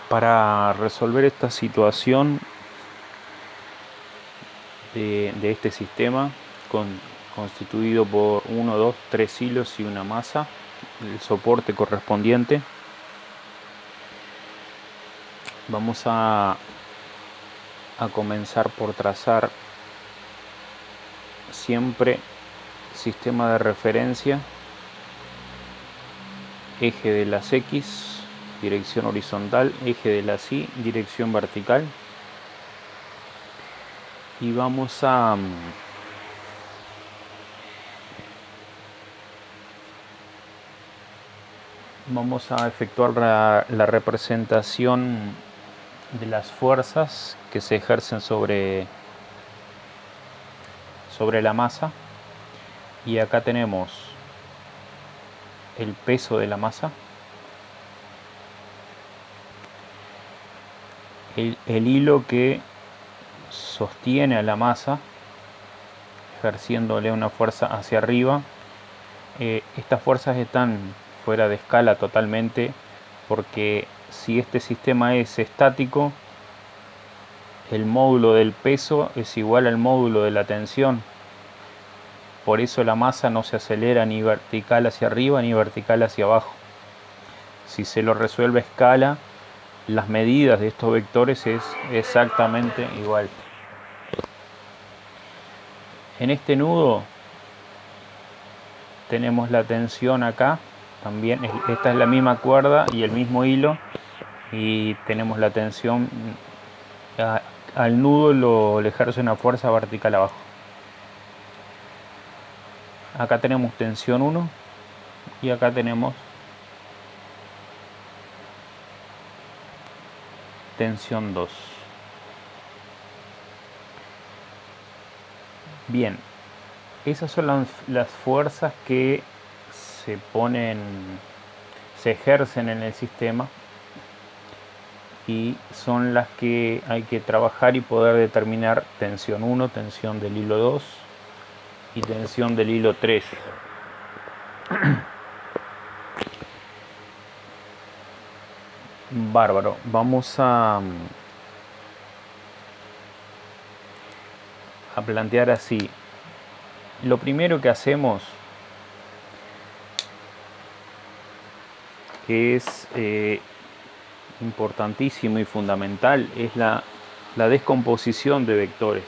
Para resolver esta situación de este sistema constituido por 1, 2, 3 hilos y una masa, el soporte correspondiente, vamos a comenzar por trazar siempre sistema de referencia, eje de las X, dirección horizontal, eje de las Y, dirección vertical, y vamos a efectuar la representación de las fuerzas que se ejercen sobre la masa. Y acá tenemos el peso de la masa, el hilo que sostiene a la masa ejerciéndole una fuerza hacia arriba. Estas fuerzas están fuera de escala totalmente, porque si este sistema es estático, el módulo del peso es igual al módulo de la tensión. Por eso la masa no se acelera ni vertical hacia arriba ni vertical hacia abajo. Si se lo resuelve a escala, las medidas de estos vectores es exactamente igual. En este nudo tenemos la tensión acá, también esta es la misma cuerda y el mismo hilo, y tenemos la tensión al nudo le ejerce una fuerza vertical abajo. Acá tenemos tensión 1 y acá tenemos tensión 2. Bien, esas son las fuerzas que se ejercen en el sistema, y son las que hay que trabajar y poder determinar tensión 1, tensión del hilo 2 y tensión del hilo 3. Bárbaro, vamos a plantear así. Lo primero que hacemos, que es importantísimo y fundamental, es la descomposición de vectores.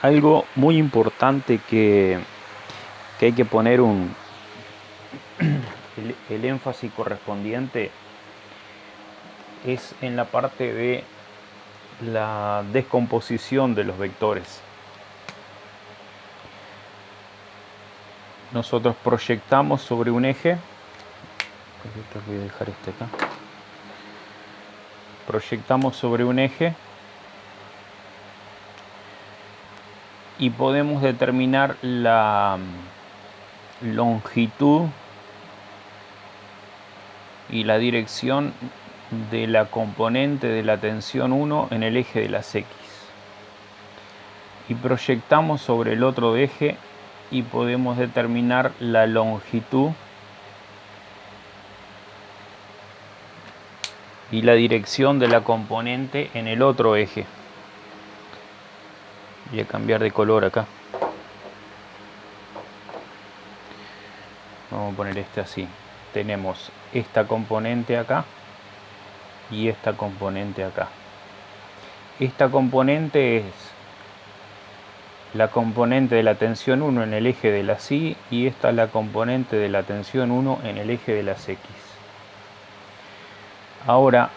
Algo muy importante que hay que poner el énfasis correspondiente es en la parte de la descomposición de los vectores. Nosotros proyectamos sobre un eje, voy a dejar este acá. Proyectamos sobre un eje y podemos determinar la longitud y la dirección de la componente de la tensión 1 en el eje de las X. Y proyectamos sobre el otro eje y podemos determinar la longitud y la dirección de la componente en el otro eje. Voy a cambiar de color acá. Vamos a poner este así. Tenemos esta componente acá y esta componente acá. Esta componente es la componente de la tensión 1 en el eje de las Y, y esta es la componente de la tensión 1 en el eje de las X. Ahora,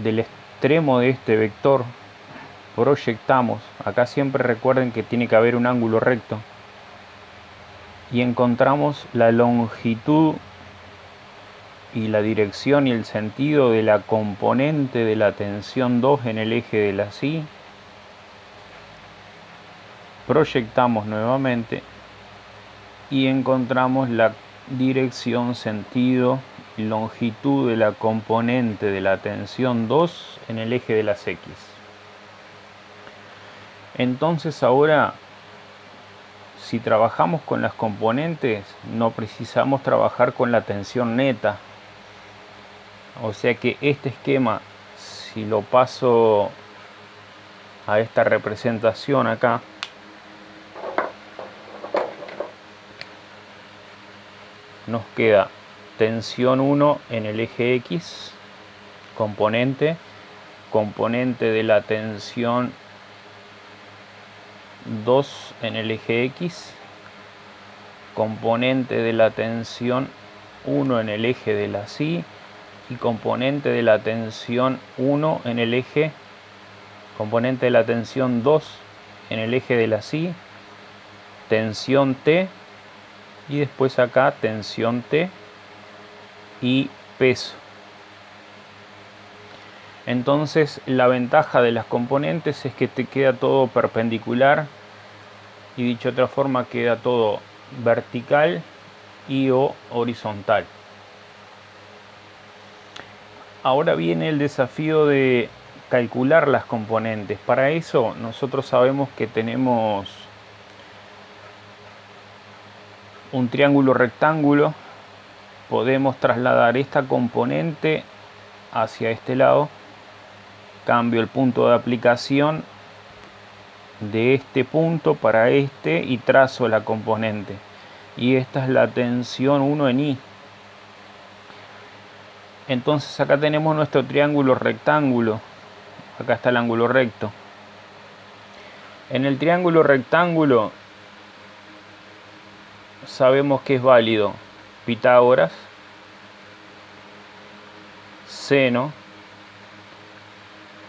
del extremo de este vector proyectamos, acá siempre recuerden que tiene que haber un ángulo recto, y encontramos la longitud y la dirección y el sentido de la componente de la tensión 2 en el eje de las Y. Proyectamos nuevamente y encontramos la dirección, sentido y longitud de la componente de la tensión 2 en el eje de las X. Entonces ahora, si trabajamos con las componentes, no precisamos trabajar con la tensión neta. O sea que este esquema, si lo paso a esta representación acá, nos queda tensión 1 en el eje X, componente de la tensión 2 en el eje X, componente de la tensión 1 en el eje de la Y y componente de la tensión 1 en el eje, componente de la tensión 2 en el eje de la Y, tensión T y después acá tensión T y peso. Entonces la ventaja de las componentes es que te queda todo perpendicular y dicho de otra forma queda todo vertical y o horizontal. Ahora viene el desafío de calcular las componentes. Para eso nosotros sabemos que tenemos un triángulo rectángulo. Podemos trasladar esta componente hacia este lado. Cambio el punto de aplicación de este punto para este y trazo la componente. Y esta es la tensión 1 en I. Entonces acá tenemos nuestro triángulo rectángulo. Acá está el ángulo recto. En el triángulo rectángulo sabemos que es válido Pitágoras, seno,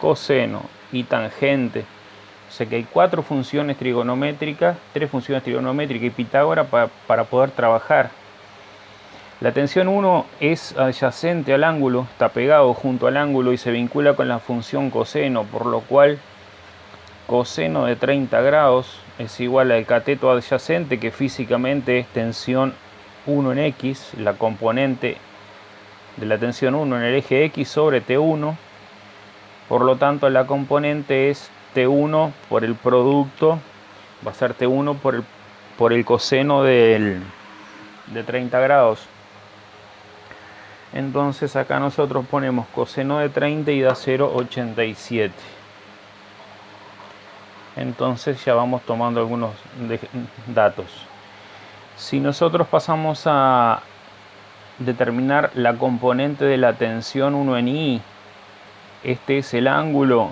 coseno y tangente. O sea que hay 4 funciones trigonométricas, 3 funciones trigonométricas y Pitágoras para poder trabajar. La tensión 1 es adyacente al ángulo, está pegado junto al ángulo y se vincula con la función coseno, por lo cual coseno de 30 grados es igual al cateto adyacente, que físicamente es tensión 1 en X, la componente de la tensión 1 en el eje X sobre T1. Por lo tanto, la componente es T1 por el producto, va a ser T1 por el coseno de 30 grados. Entonces acá nosotros ponemos coseno de 30 y da 0,87. Entonces ya vamos tomando algunos datos. Si nosotros pasamos a determinar la componente de la tensión 1 en I, este es el ángulo,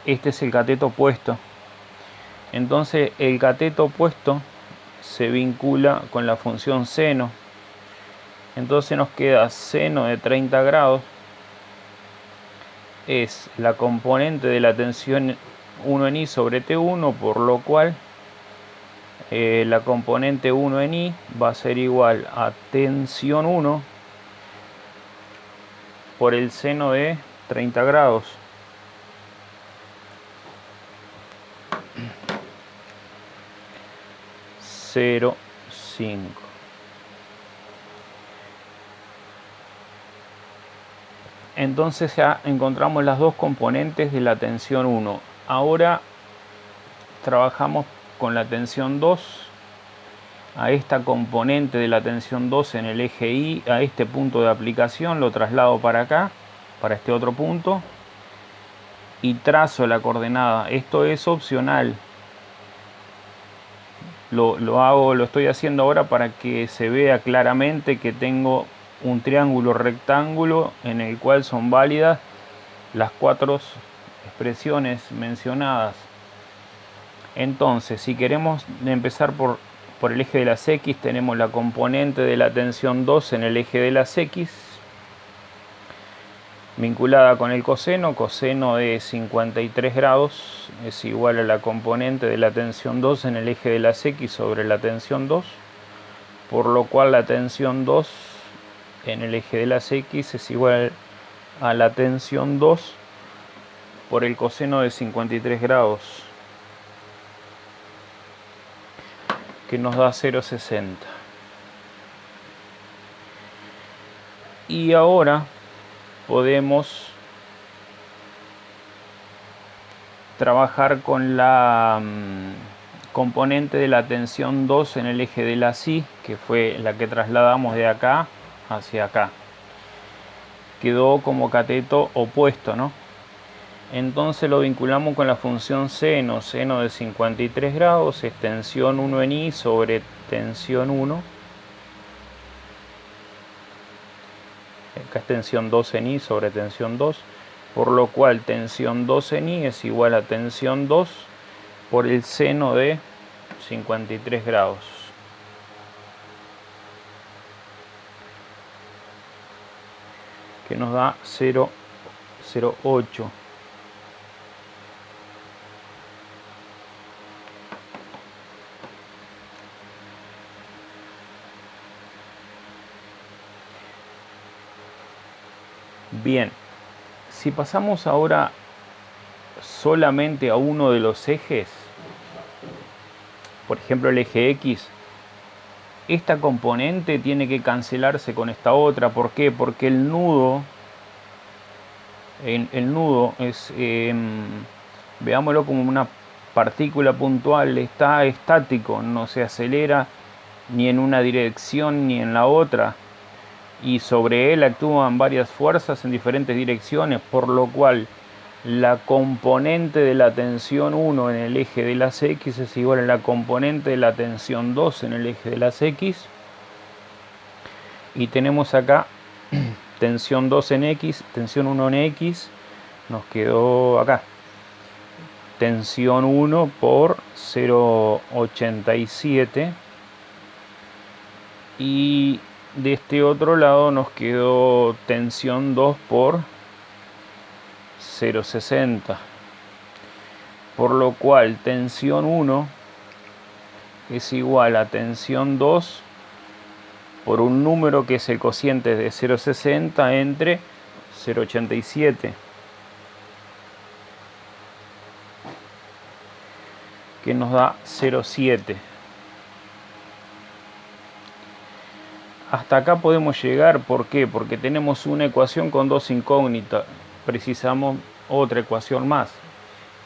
este es el cateto opuesto. Entonces el cateto opuesto se vincula con la función seno. Entonces nos queda seno de 30 grados es la componente de la tensión 1 en I sobre T1, por lo cual la componente 1 en I va a ser igual a tensión 1 por el seno de 30 grados. (0,5). Entonces ya encontramos las dos componentes de la tensión 1. Ahora trabajamos con la tensión 2. A esta componente de la tensión 2 en el eje Y, a este punto de aplicación, lo traslado para acá, para este otro punto, y trazo la coordenada. Esto es opcional. Lo estoy haciendo ahora para que se vea claramente que tengo un triángulo rectángulo en el cual son válidas las 4 expresiones mencionadas. Entonces, si queremos empezar por el eje de las X, tenemos la componente de la tensión 2 en el eje de las X, vinculada con el coseno. Coseno de 53 grados es igual a la componente de la tensión 2 en el eje de las X sobre la tensión 2, por lo cual la tensión 2 en el eje de las X es igual a la tensión 2 por el coseno de 53 grados, que nos da 0,60. Y ahora podemos trabajar con componente de la tensión 2 en el eje de la SI, que fue la que trasladamos de acá hacia acá. Quedó como cateto opuesto, ¿no? Entonces lo vinculamos con la función seno. Seno de 53 grados es tensión 1 en I sobre tensión 1. Acá es tensión 2 en I sobre tensión 2. Por lo cual tensión 2 en I es igual a tensión 2 por el seno de 53 grados. Que nos da 0,08. Bien, si pasamos ahora solamente a uno de los ejes, por ejemplo el eje X, esta componente tiene que cancelarse con esta otra. ¿Por qué? Porque el nudo es, veámoslo como una partícula puntual, está estático, no se acelera ni en una dirección ni en la otra, y sobre él actúan varias fuerzas en diferentes direcciones, por lo cual la componente de la tensión 1 en el eje de las X es igual a la componente de la tensión 2 en el eje de las X. Y tenemos acá tensión 2 en X, tensión 1 en X, nos quedó acá tensión 1 por 0,87, y de este otro lado nos quedó tensión 2 por 0,60, por lo cual tensión 1 es igual a tensión 2 por un número que es el cociente de 0,60 entre 0,87, que nos da 0,7. Hasta acá podemos llegar. ¿Por qué? Porque tenemos una ecuación con dos incógnitas. Precisamos otra ecuación más.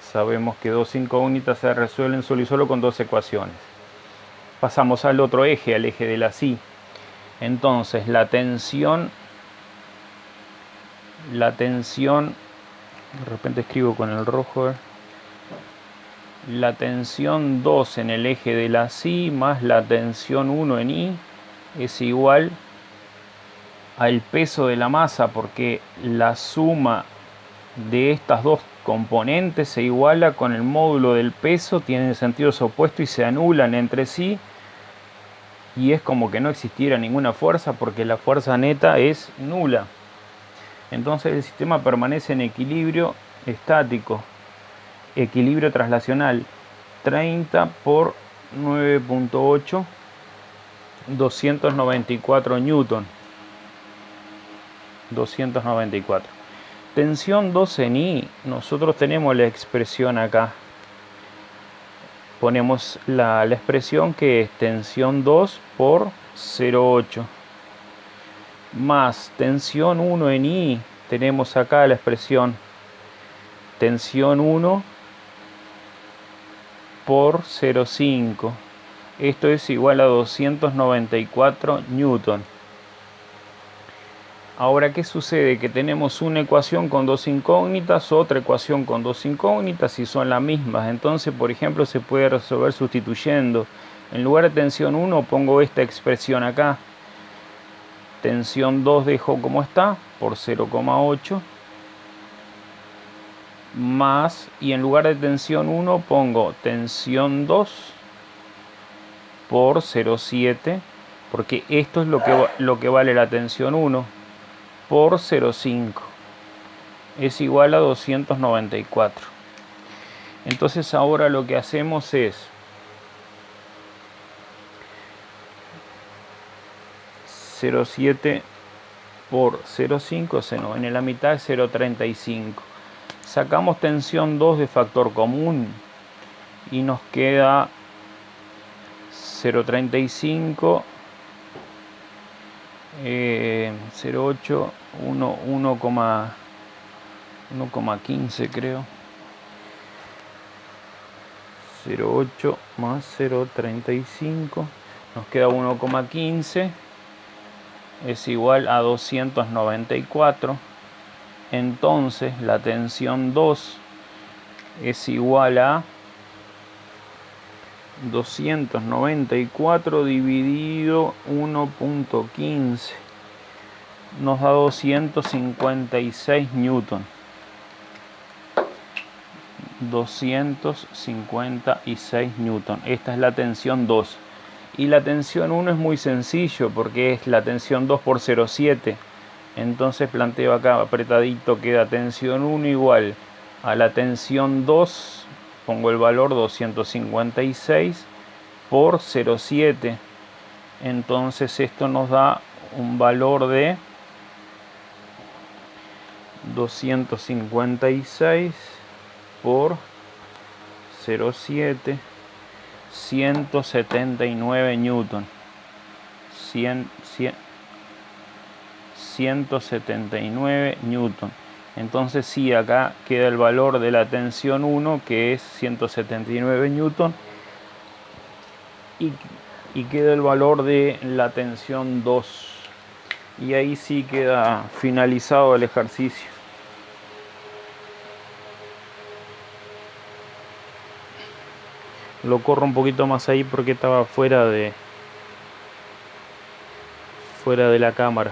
Sabemos que dos incógnitas se resuelven solo y solo con dos ecuaciones. Pasamos al otro eje, al eje de la SI. Entonces la tensión, de repente escribo con el rojo, la tensión 2 en el eje de la SI más la tensión 1 en I es igual al peso de la masa, porque la suma de estas dos componentes se iguala con el módulo del peso, tienen sentidos opuestos y se anulan entre sí, y es como que no existiera ninguna fuerza, porque la fuerza neta es nula. Entonces el sistema permanece en equilibrio estático, equilibrio traslacional. 30 por 9,8, 294 newton. 294. Tensión 2 en I, nosotros tenemos la expresión acá. Ponemos la expresión que es tensión 2 por 0,8. Más tensión 1 en I, tenemos acá la expresión tensión 1 por 0,5. Esto es igual a 294 newton. Ahora, ¿qué sucede? Que tenemos una ecuación con dos incógnitas, otra ecuación con dos incógnitas y son las mismas. Entonces, por ejemplo, se puede resolver sustituyendo. En lugar de tensión 1 pongo esta expresión acá. Tensión 2 dejo como está, por 0,8. Más, y en lugar de tensión 1 pongo tensión 2 por 0,7. Porque esto es lo que vale la tensión 1. Por 0,5 es igual a 294. Entonces ahora lo que hacemos es 0,7 por 0,5, se nos viene la mitad, es 0,35. Sacamos tensión 2 de factor común y nos queda 0,35, 0,8, 1,15 creo. 0,8 más 0,35, nos queda 1,15, es igual a 294. Entonces la tensión 2 es igual a 294 dividido 1,15, nos da 256 newton. 256 newton. Esta es la tensión 2. Y la tensión 1 es muy sencillo porque es la tensión 2 por 0,7. Entonces planteo acá apretadito, queda tensión 1 igual a la tensión 2. Pongo el valor 256 por 0,7. Entonces esto nos da un valor de 256 por 0,7, 179 newton. 179 newton. Entonces sí, acá queda el valor de la tensión 1, que es 179 newton, y queda el valor de la tensión 2. Y ahí sí queda finalizado el ejercicio. Lo corro un poquito más ahí porque estaba fuera de la cámara.